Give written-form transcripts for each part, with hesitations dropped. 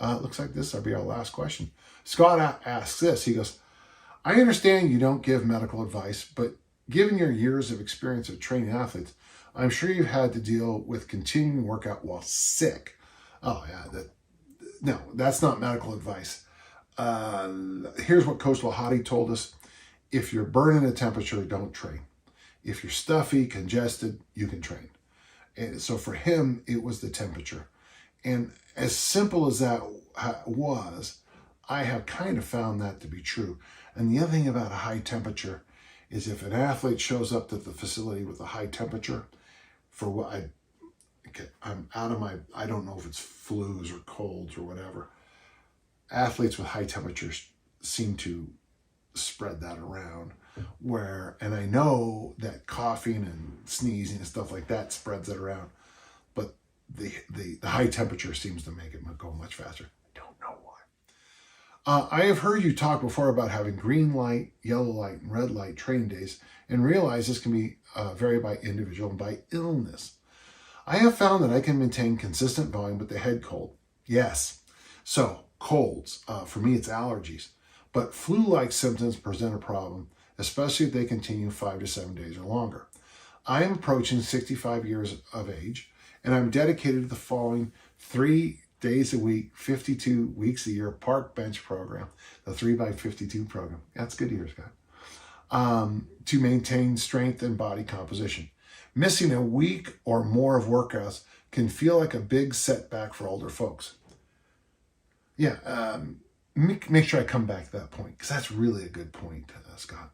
Looks like this will be our last question. Scott asks this. He goes, I understand you don't give medical advice, but given your years of experience of training athletes, I'm sure you've had to deal with continuing workout while sick. Oh, yeah. No, that's not medical advice. Here's what Coach Lahati told us. If you're burning a temperature, don't train. If you're stuffy, congested, you can train. And so for him, it was the temperature. And as simple as that was, I have kind of found that to be true. And the other thing about a high temperature is if an athlete shows up at the facility with a high temperature, for what I'm out of I don't know if it's flus or colds or whatever. Athletes with high temperatures seem to spread that around and I know that coughing and sneezing and stuff like that spreads it around, but the high temperature seems to make it go much faster. I don't know why. I have heard you talk before about having green light, yellow light, and red light training days, and realize this can be vary by individual and by illness. I have found that I can maintain consistent volume with the head cold. Yes. So colds, for me it's allergies, but flu-like symptoms present a problem, especially if they continue 5 to 7 days or longer. I am approaching 65 years of age, and I'm dedicated to the following 3 days a week, 52 weeks a year park bench program, the 3x52 program. That's good to hear, Scott. To maintain strength and body composition. Missing a week or more of workouts can feel like a big setback for older folks. Yeah, make sure I come back to that point, because that's really a good point, Scott.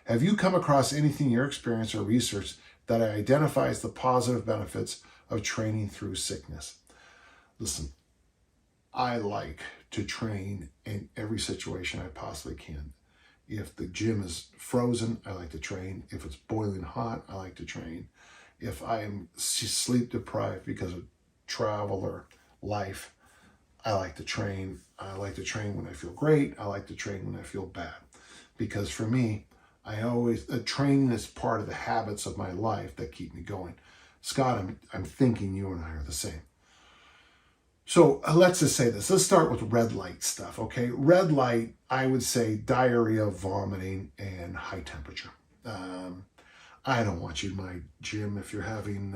Have you come across anything in your experience or research that identifies the positive benefits of training through sickness? Listen, I like to train in every situation I possibly can. If the gym is frozen, I like to train. If it's boiling hot, I like to train. If I am sleep deprived because of travel or life, I like to train. I like to train when I feel great. I like to train when I feel bad. Because for me, training is part of the habits of my life that keep me going. Scott, I'm thinking you and I are the same. So let's just say this. Let's start with red light stuff, okay? Red light, I would say diarrhea, vomiting, and high temperature. I don't want you in my gym if you're having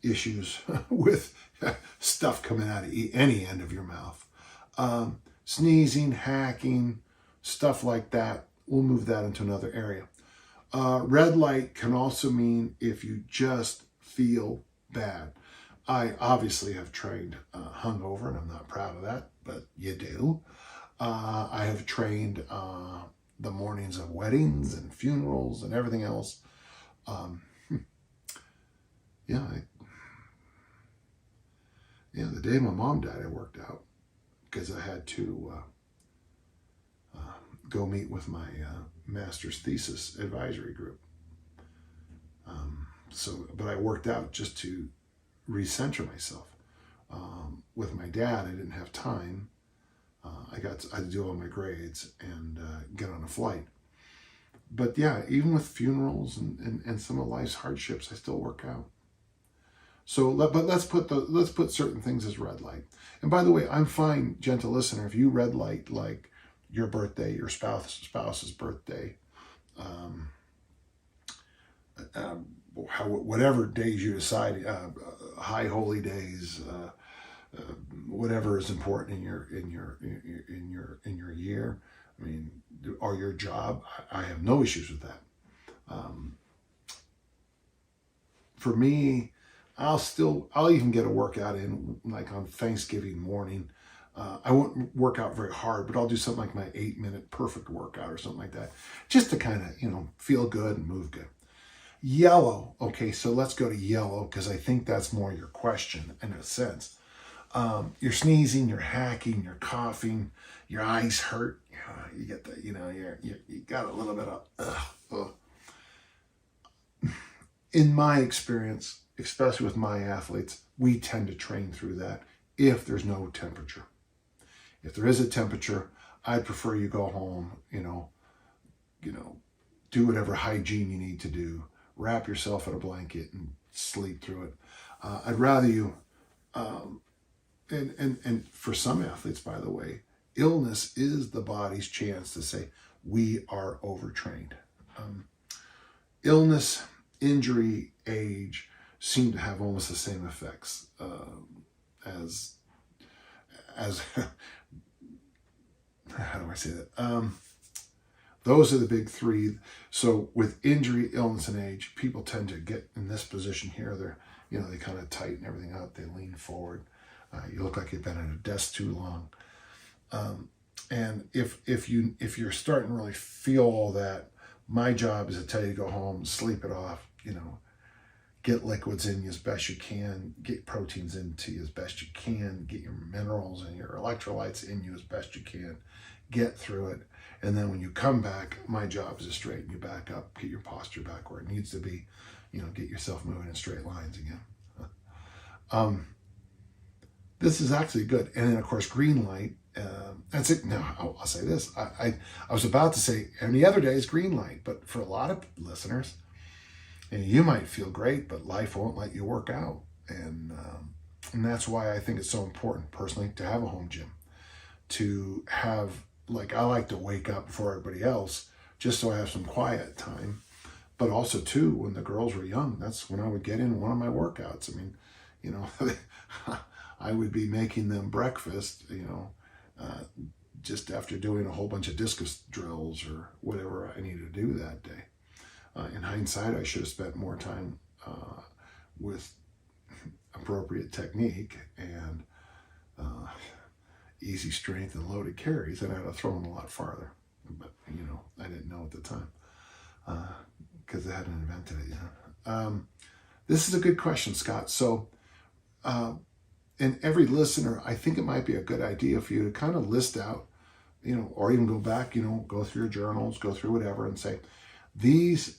issues with stuff coming out of any end of your mouth. Sneezing, hacking, stuff like that. We'll move that into another area. Red light can also mean if you just feel bad. I obviously have trained hungover, and I'm not proud of that, but you do. I have trained the mornings of weddings and funerals and everything else. The day my mom died, I worked out because I had to go meet with my master's thesis advisory group. But I worked out just to recenter myself. With my dad, I didn't have time. I had to do all my grades and get on a flight. But yeah, even with funerals and some of life's hardships, I still work out. So, let's put certain things as red light. And by the way, I'm fine, gentle listener, if you red light like your birthday, your spouse's birthday, whatever days you decide, high holy days, whatever is important in your year. I mean, or your job. I have no issues with that. For me, I'll even get a workout in like on Thanksgiving morning. I won't work out very hard, but I'll do something like my 8-minute perfect workout or something like that, just to kind of, feel good and move good. Yellow. Okay, so let's go to yellow because I think that's more your question in a sense. You're sneezing, you're hacking, you're coughing, your eyes hurt. You get the, you got a little bit of, In my experience, especially with my athletes, we tend to train through that if there's no temperature. If there is a temperature, I'd prefer you go home, do whatever hygiene you need to do, wrap yourself in a blanket and sleep through it. I'd rather you and for some athletes, by the way, illness is the body's chance to say, we are overtrained. Illness, injury, age seem to have almost the same effects as how do I say that? Those are the big three. So with injury, illness, and age, people tend to get in this position here. They kind of tighten everything out. They lean forward. You look like you've been at a desk too long. And if you're starting to really feel all that, my job is to tell you to go home, sleep it off, get liquids in you as best you can, get proteins into you as best you can, get your minerals and your electrolytes in you as best you can, get through it. And then when you come back, my job is to straighten you back up, get your posture back where it needs to be, get yourself moving in straight lines again. This is actually good. And then of course, green light, that's it. Now I'll say this, I was about to say any other day is green light, but for a lot of listeners, and you might feel great, but life won't let you work out. And that's why I think it's so important personally to have a home gym, to have, like, I like to wake up before everybody else just so I have some quiet time. But also too, when the girls were young, that's when I would get in one of my workouts. I mean, I would be making them breakfast, just after doing a whole bunch of discus drills or whatever I needed to do that day. In hindsight, I should have spent more time with appropriate technique and easy strength and loaded carries, and I'd have thrown a lot farther. But, I didn't know at the time because I hadn't invented it yet. This is a good question, Scott. So, and every listener, I think it might be a good idea for you to kind of list out, or even go back, go through your journals, go through whatever and say, this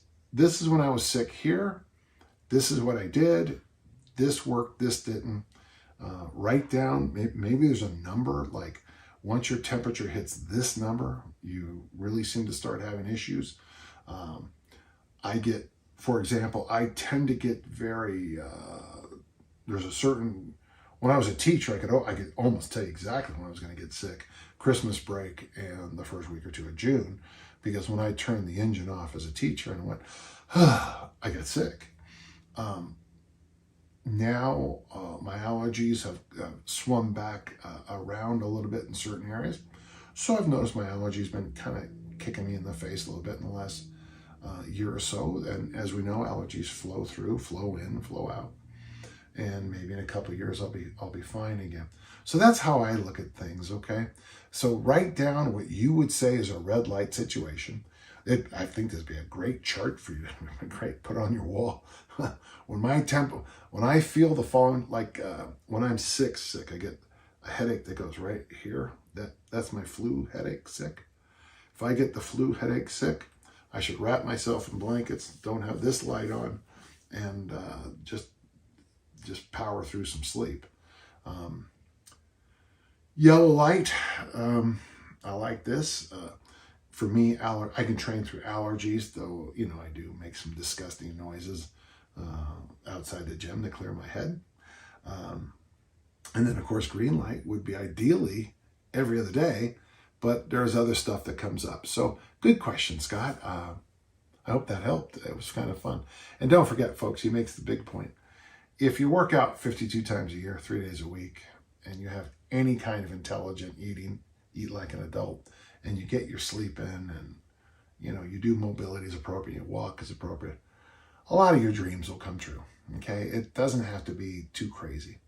is when I was sick here. This is what I did. This worked, this didn't. Write down, maybe there's a number, like once your temperature hits this number, you really seem to start having issues. For example, I tend to get very, there's a certain, when I was a teacher, I could almost tell you exactly when I was going to get sick. Christmas break and the first week or two of June, because when I turned the engine off as a teacher and went, I got sick. Now my allergies have swum back around a little bit in certain areas. So I've noticed my allergies been kind of kicking me in the face a little bit in the last year or so. And as we know, allergies flow through, flow in, flow out. And maybe in a couple of years, I'll be fine again. So that's how I look at things, okay? So write down what you would say is a red light situation. I think this would be a great chart for you. Great, put on your wall. When I feel the falling, like when I'm sick, I get a headache that goes right here. That's my flu headache, sick. If I get the flu headache, sick, I should wrap myself in blankets, don't have this light on, and just power through some sleep. Yellow light, I like this. For me, I can train through allergies, though, I do make some disgusting noises outside the gym to clear my head. And then, of course, green light would be ideally every other day, but there's other stuff that comes up. So good question, Scott. I hope that helped. It was kind of fun. And don't forget, folks, he makes the big point. If you work out 52 times a year, 3 days a week, and you have any kind of intelligent eating, eat like an adult, and you get your sleep in, and you do mobility as appropriate, you walk as appropriate, a lot of your dreams will come true. Okay, it doesn't have to be too crazy.